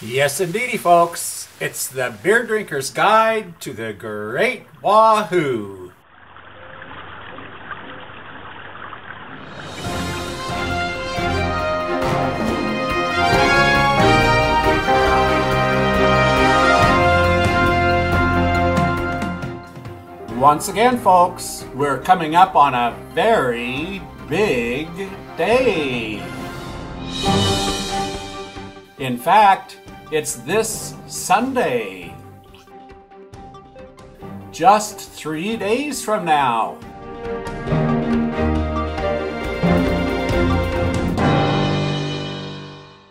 Yes, indeedy, folks. It's the Beer Drinker's Guide to the Great Wahoo. Once again, folks, we're coming up on a very big day. In fact, it's this Sunday, just 3 days from now.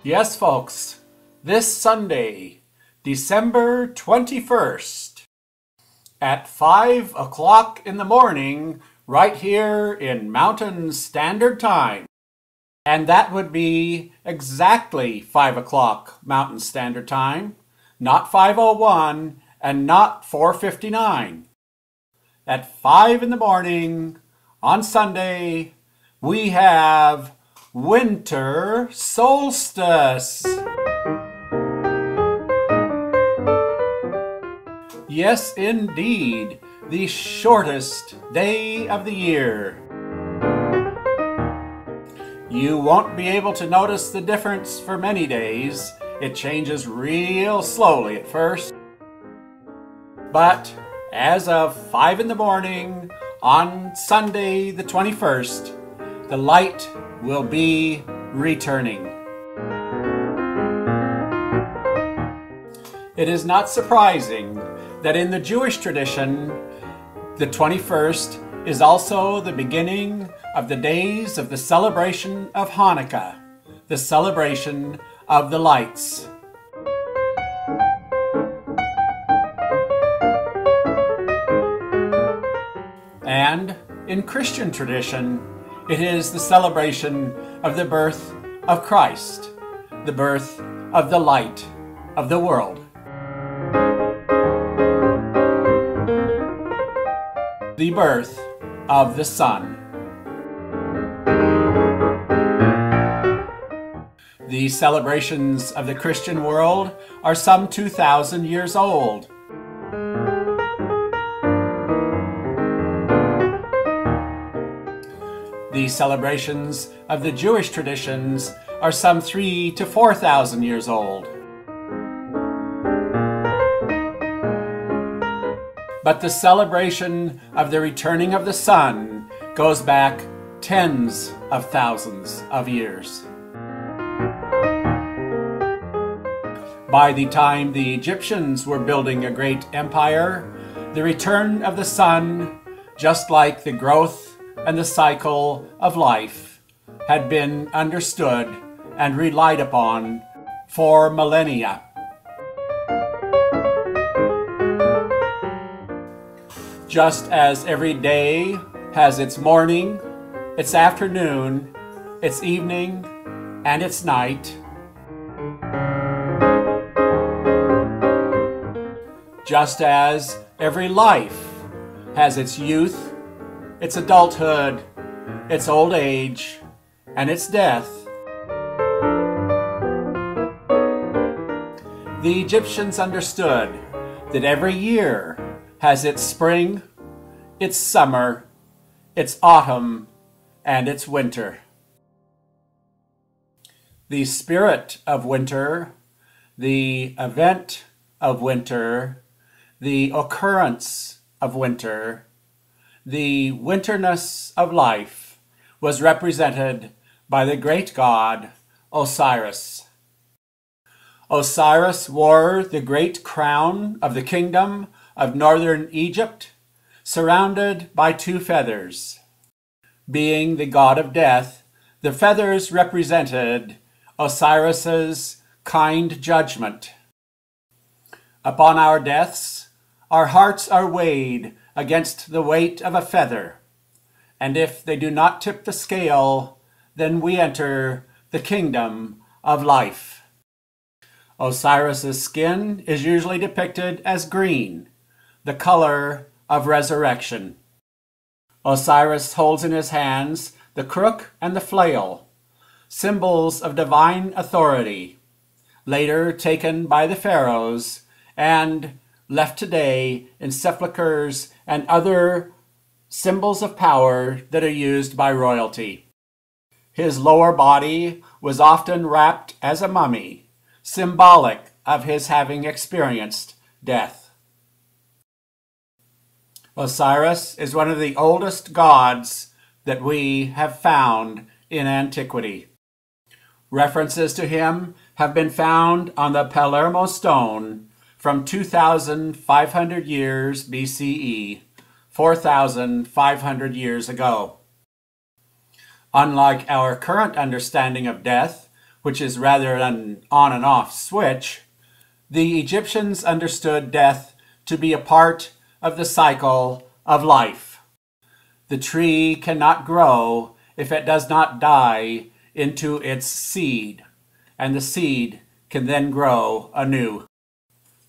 Yes, folks, this Sunday, December 21st, at 5 o'clock in the morning, right here in Mountain Standard Time. And that would be exactly 5 o'clock Mountain Standard Time, not 5:01 and not 4:59. At 5 in the morning on Sunday, we have winter solstice. Yes, indeed, the shortest day of the year. You won't be able to notice the difference for many days. It changes real slowly at first. But as of 5 in the morning on Sunday the 21st, the light will be returning. It is not surprising that in the Jewish tradition, the 21st is also the beginning of the days of the celebration of Hanukkah, the celebration of the lights. And in Christian tradition, it is the celebration of the birth of Christ, the birth of the light of the world. The birth of the sun. The celebrations of the Christian world are some 2,000 years old. The celebrations of the Jewish traditions are some 3,000 to 4,000 years old. But the celebration of the returning of the sun goes back tens of thousands of years. By the time the Egyptians were building a great empire, the return of the sun, just like the growth and the cycle of life, had been understood and relied upon for millennia. Just as every day has its morning, its afternoon, its evening, and its night, just as every life has its youth, its adulthood, its old age, and its death, the Egyptians understood that every year has its spring, its summer, its autumn, and its winter. The spirit of winter, the event of winter, the occurrence of winter, the winterness of life was represented by the great god Osiris. Osiris wore the great crown of the kingdom of northern Egypt, surrounded by 2 feathers. Being the god of death, the feathers represented Osiris's kind judgment. Upon our deaths, our hearts are weighed against the weight of a feather, and if they do not tip the scale, then we enter the kingdom of life. Osiris's skin is usually depicted as green, the color of resurrection. Osiris holds in his hands the crook and the flail, symbols of divine authority, later taken by the pharaohs and left today in sepulchres and other symbols of power that are used by royalty. His lower body was often wrapped as a mummy, symbolic of his having experienced death. Osiris is one of the oldest gods that we have found in antiquity. References to him have been found on the Palermo stone from 2,500 years BCE, 4,500 years ago. Unlike our current understanding of death, which is rather an on and off switch, the Egyptians understood death to be a part of the cycle of life. The tree cannot grow if it does not die into its seed, and the seed can then grow anew.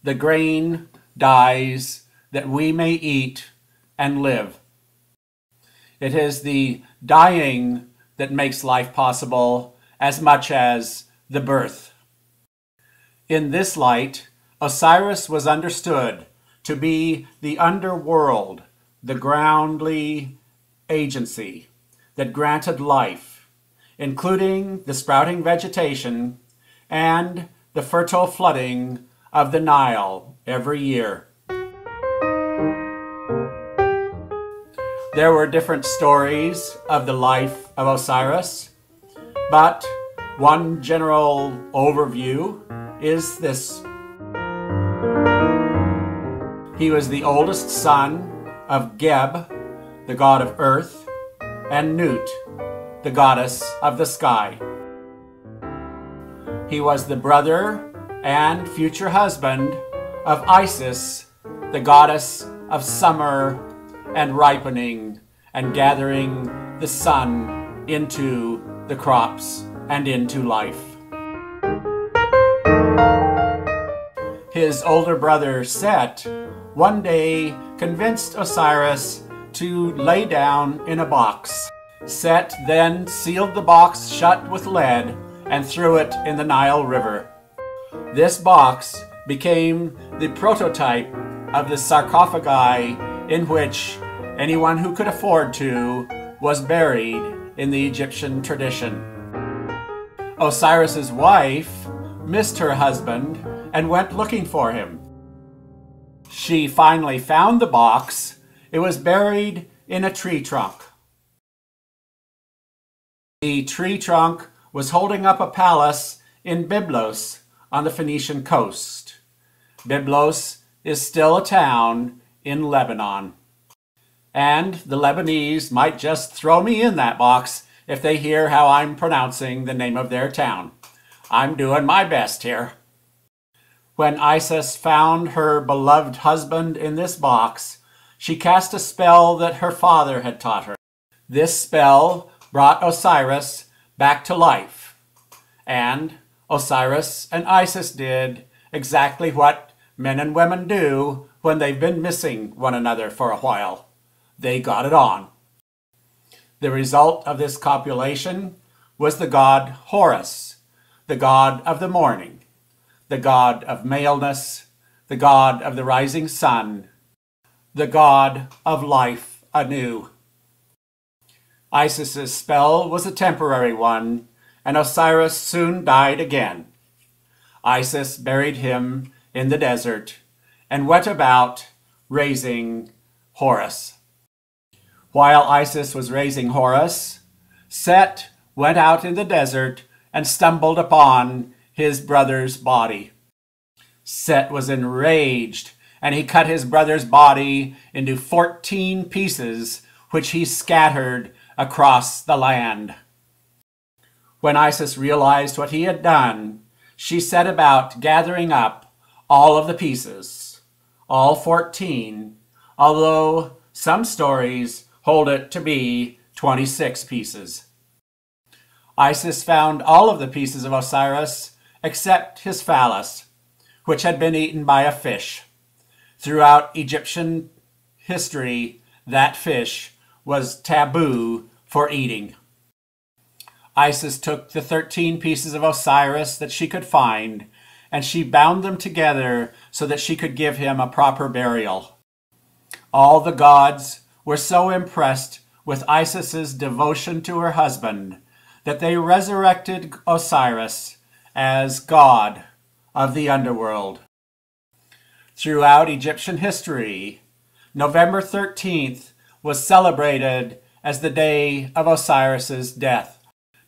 The grain dies that we may eat and live. It is the dying that makes life possible as much as the birth. In this light, Osiris was understood to be the underworld, the groundly agency that granted life, including the sprouting vegetation and the fertile flooding of the Nile every year. There were different stories of the life of Osiris, but one general overview is this. He was the oldest son of Geb, the god of earth, and Nut, the goddess of the sky. He was the brother and future husband of Isis, the goddess of summer and ripening and gathering the sun into the crops and into life. His older brother Set one day convinced Osiris to lay down in a box. Set then sealed the box shut with lead and threw it in the Nile River. This box became the prototype of the sarcophagi in which anyone who could afford to was buried in the Egyptian tradition. Osiris's wife missed her husband and went looking for him. She finally found the box. It was buried in a tree trunk. The tree trunk was holding up a palace in Byblos on the Phoenician coast. Byblos is still a town in Lebanon. And the Lebanese might just throw me in that box if they hear how I'm pronouncing the name of their town. I'm doing my best here. When Isis found her beloved husband in this box, she cast a spell that her father had taught her. This spell brought Osiris back to life, and Osiris and Isis did exactly what men and women do when they've been missing one another for a while. They got it on. The result of this copulation was the god Horus, the god of the morning, the god of maleness, the god of the rising sun, the god of life anew. Isis's spell was a temporary one, and Osiris soon died again. Isis buried him in the desert and went about raising Horus. While Isis was raising Horus, Set went out in the desert and stumbled upon his brother's body. Set was enraged, and he cut his brother's body into 14 pieces, which he scattered across the land. When Isis realized what he had done, she set about gathering up all of the pieces, all 14, although some stories hold it to be 26 pieces. Isis found all of the pieces of Osiris except his phallus, which had been eaten by a fish. Throughout Egyptian history, that fish was taboo for eating. Isis took the 13 pieces of Osiris that she could find and she bound them together so that she could give him a proper burial. All the gods were so impressed with Isis's devotion to her husband that they resurrected Osiris as god of the underworld. Throughout Egyptian history, November 13th was celebrated as the day of Osiris's death.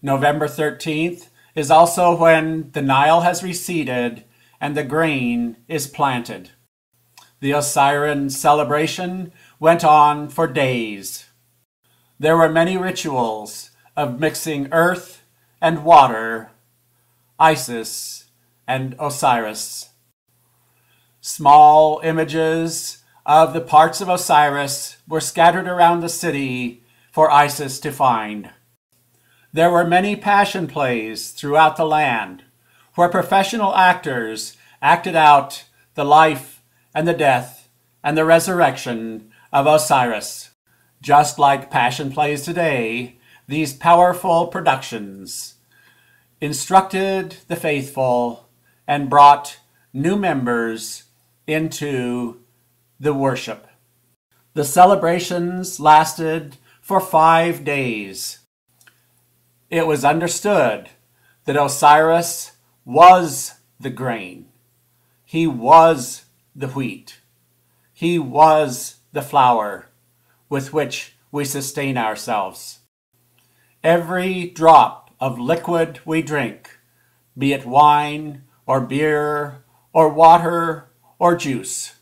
November 13th is also when the Nile has receded and the grain is planted. The Osirian celebration went on for days. There were many rituals of mixing earth and water, Isis and Osiris. Small images of the parts of Osiris were scattered around the city for Isis to find. There were many passion plays throughout the land where professional actors acted out the life and the death and the resurrection of Osiris. Just like passion plays today, these powerful productions instructed the faithful and brought new members into the worship. The celebrations lasted for 5 days. It was understood that Osiris was the grain. He was the wheat. He was the flour with which we sustain ourselves. Every drop of liquid we drink, be it wine or beer or water or juice,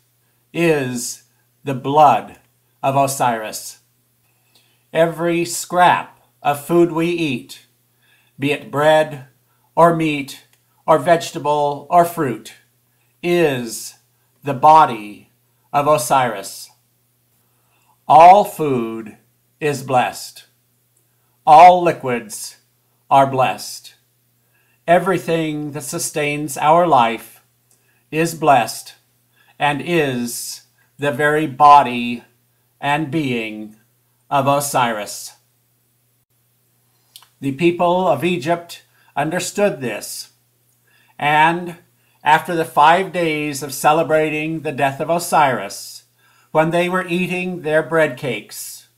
is the blood of Osiris. Every scrap of food we eat, be it bread or meat or vegetable or fruit, is the body of Osiris. All food is blessed. All liquids are blessed. Everything that sustains our life is blessed and is the very body and being of Osiris. The people of Egypt understood this, and after the 5 days of celebrating the death of Osiris, when they were eating their bread cakes,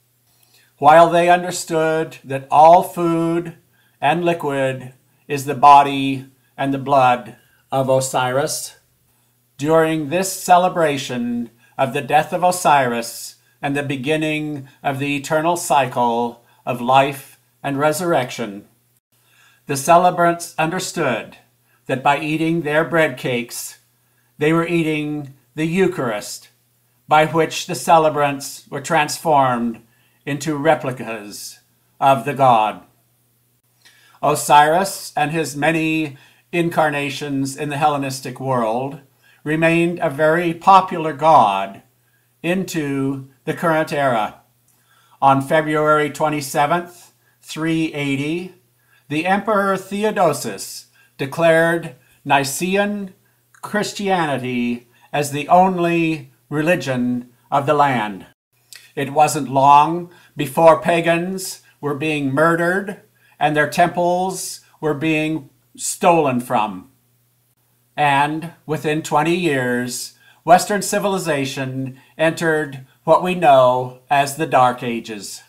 while they understood that all food and liquid is the body and the blood of Osiris, during this celebration of the death of Osiris and the beginning of the eternal cycle of life and resurrection, the celebrants understood that by eating their bread cakes, they were eating the Eucharist, by which the celebrants were transformed into replicas of the god. Osiris and his many incarnations in the Hellenistic world remained a very popular god into the current era. On February 27th, 380, the Emperor Theodosius declared Nicene Christianity as the only religion of the land. It wasn't long before pagans were being murdered and their temples were being stolen from. And within 20 years, Western civilization entered what we know as the Dark Ages.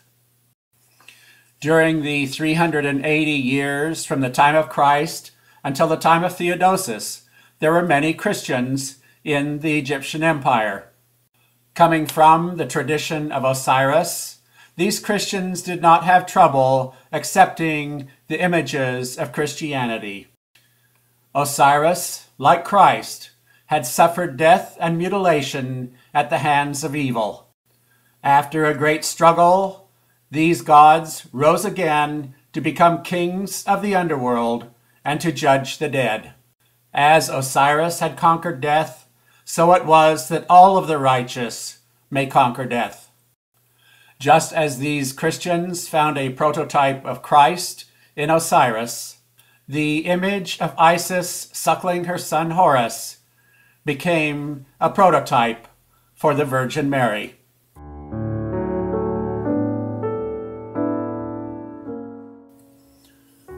During the 380 years from the time of Christ until the time of Theodosius, there were many Christians in the Egyptian Empire. Coming from the tradition of Osiris, these Christians did not have trouble accepting the images of Christianity. Osiris, like Christ, had suffered death and mutilation at the hands of evil. After a great struggle, these gods rose again to become kings of the underworld and to judge the dead. As Osiris had conquered death, so it was that all of the righteous may conquer death. Just as these Christians found a prototype of Christ in Osiris, the image of Isis suckling her son Horus became a prototype for the Virgin Mary.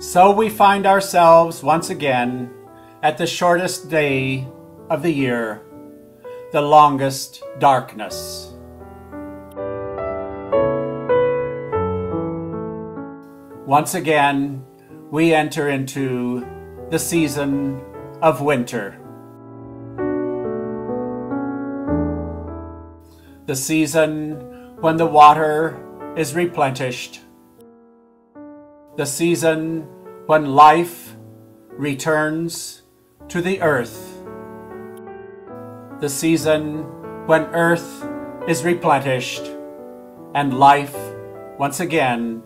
So we find ourselves once again at the shortest day of the year, the longest darkness. Once again, we enter into the season of winter. The season when the water is replenished. The season when life returns to the earth. The season when earth is replenished and life once again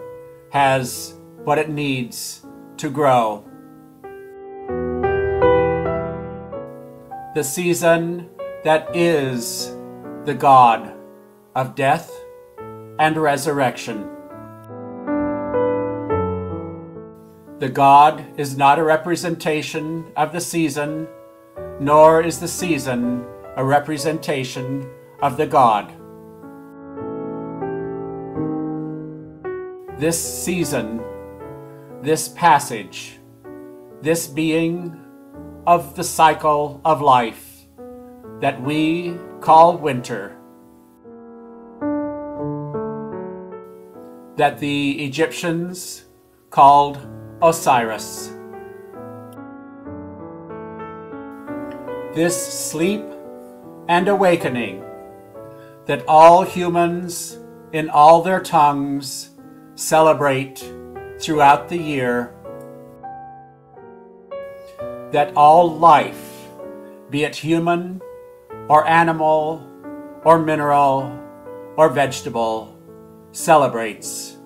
has what it needs to grow. The season that is the God of death and resurrection. The God is not a representation of the season, nor is the season a representation of the God. This season, this passage, this being of the cycle of life that we call winter, that the Egyptians called Osiris. This sleep and awakening that all humans in all their tongues celebrate throughout the year, that all life, be it human or animal or mineral or vegetable, celebrates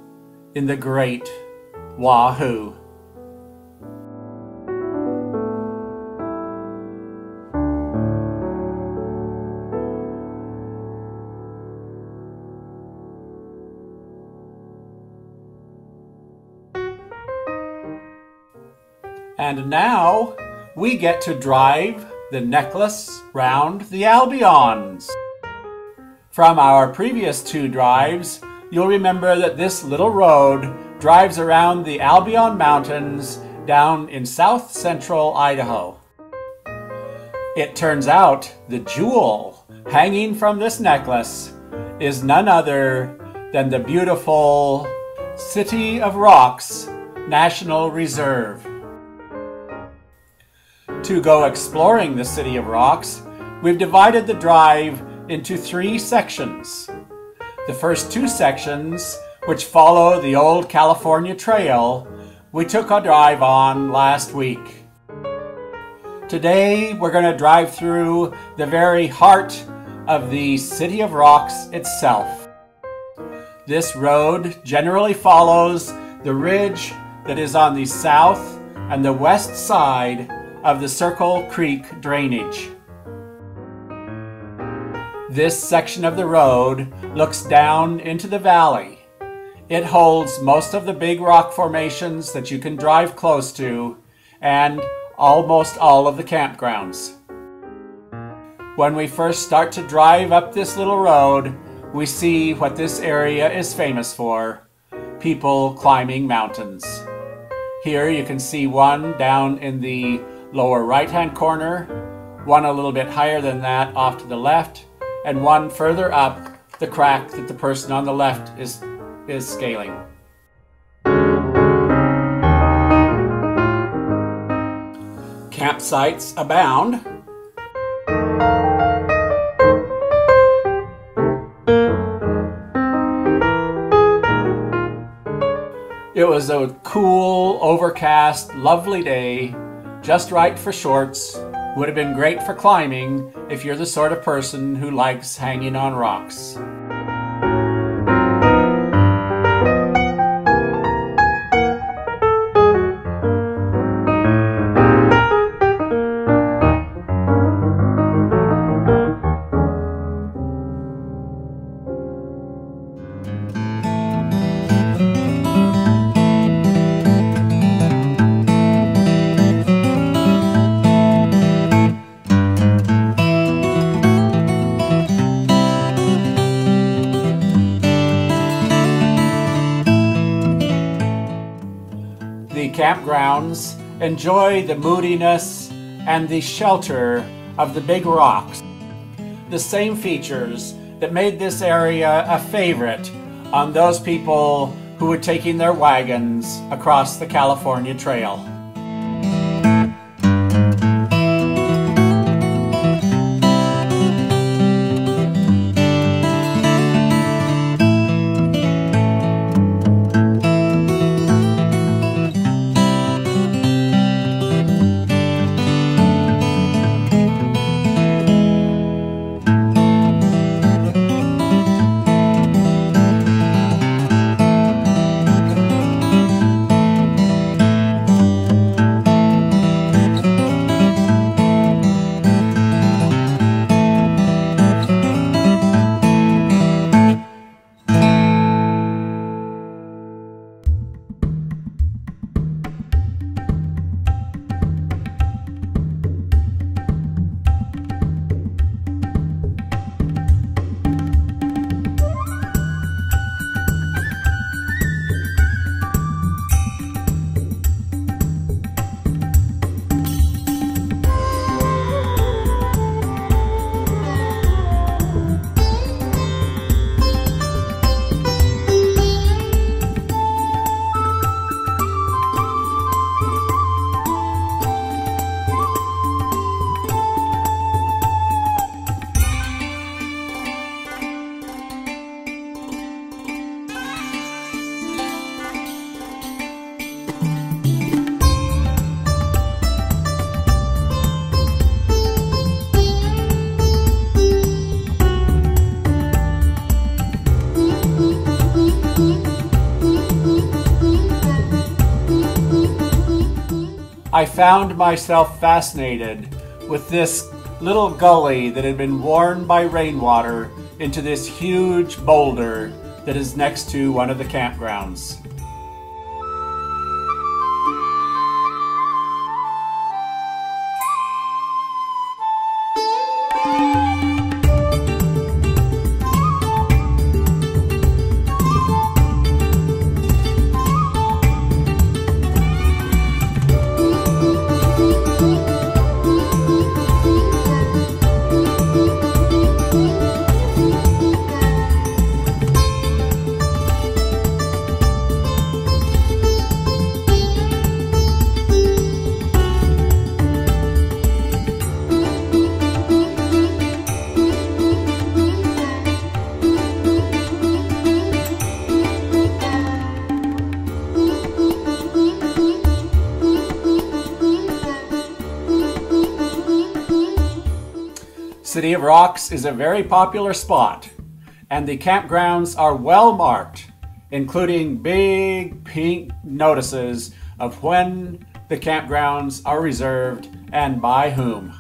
in the great Wahoo. And now we get to drive the necklace round the Albions. From our previous two drives, you'll remember that this little road drives around the Albion Mountains down in south-central Idaho. It turns out the jewel hanging from this necklace is none other than the beautiful City of Rocks National Reserve. To go exploring the City of Rocks, we've divided the drive into 3 sections. The first 2 sections, which follow the old California Trail, we took a drive on last week. Today, we're going to drive through the very heart of the City of Rocks itself. This road generally follows the ridge that is on the south and the west side of the Circle Creek drainage. This section of the road looks down into the valley. It holds most of the big rock formations that you can drive close to and almost all of the campgrounds. When we first start to drive up this little road, we see what this area is famous for: people climbing mountains. Here you can see one down in the lower right-hand corner, one a little bit higher than that off to the left, and one further up the crack that the person on the left is scaling. Campsites abound. It was a cool, overcast, lovely day, just right for shorts. Would have been great for climbing if you're the sort of person who likes hanging on rocks. Campgrounds enjoy the moodiness and the shelter of the big rocks. The same features that made this area a favorite on those people who were taking their wagons across the California Trail. I found myself fascinated with this little gully that had been worn by rainwater into this huge boulder that is next to one of the campgrounds. City of Rocks is a very popular spot, and the campgrounds are well marked, including big pink notices of when the campgrounds are reserved and by whom.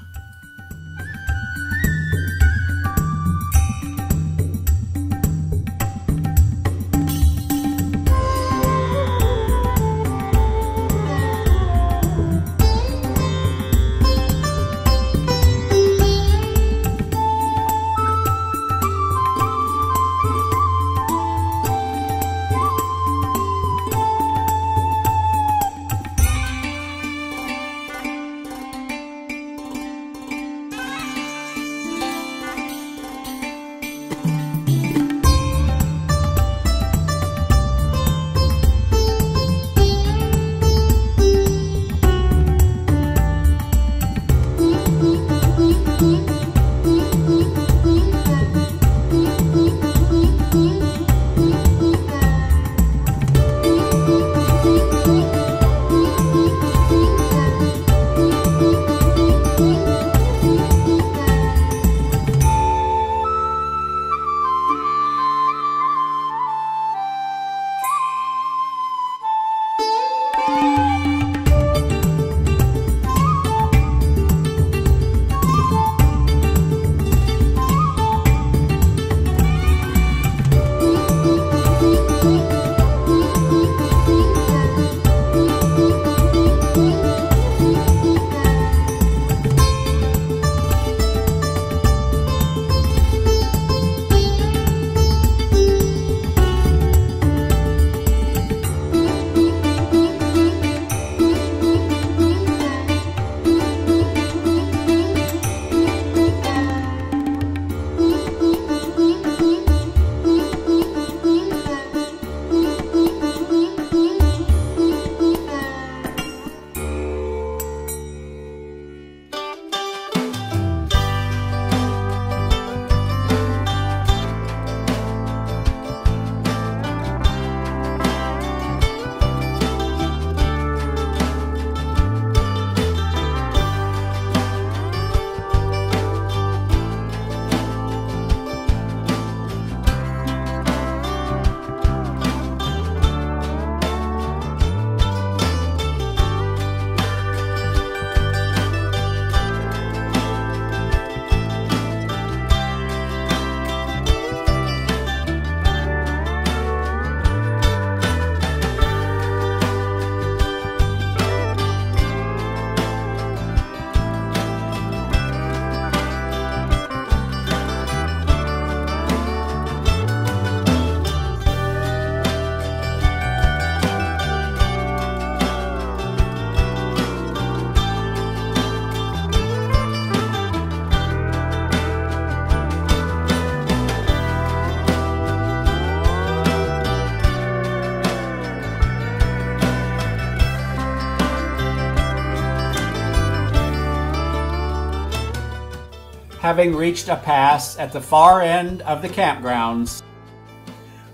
having reached a pass at the far end of the campgrounds,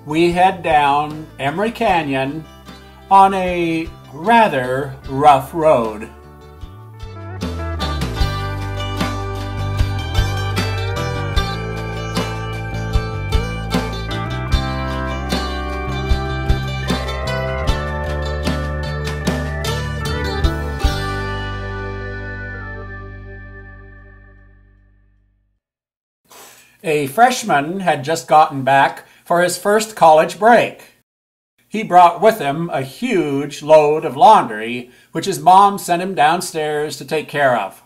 we head down Emery Canyon on a rather rough road. A freshman had just gotten back for his first college break. He brought with him a huge load of laundry, which his mom sent him downstairs to take care of.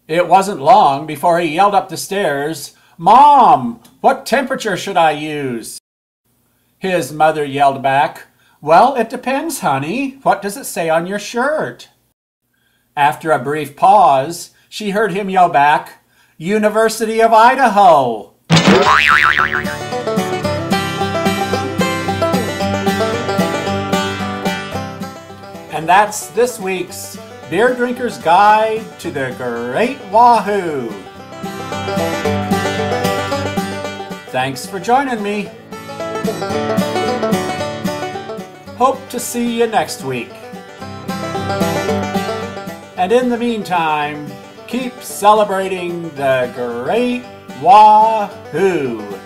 It wasn't long before he yelled up the stairs, "Mom, what temperature should I use?" His mother yelled back, "Well, it depends, honey. What does it say on your shirt?" After a brief pause, she heard him yell back, "University of Idaho." And that's this week's Beer Drinker's Guide to the Great Wahoo. Thanks for joining me. Hope to see you next week. And in the meantime, keep celebrating the Great Wahoo.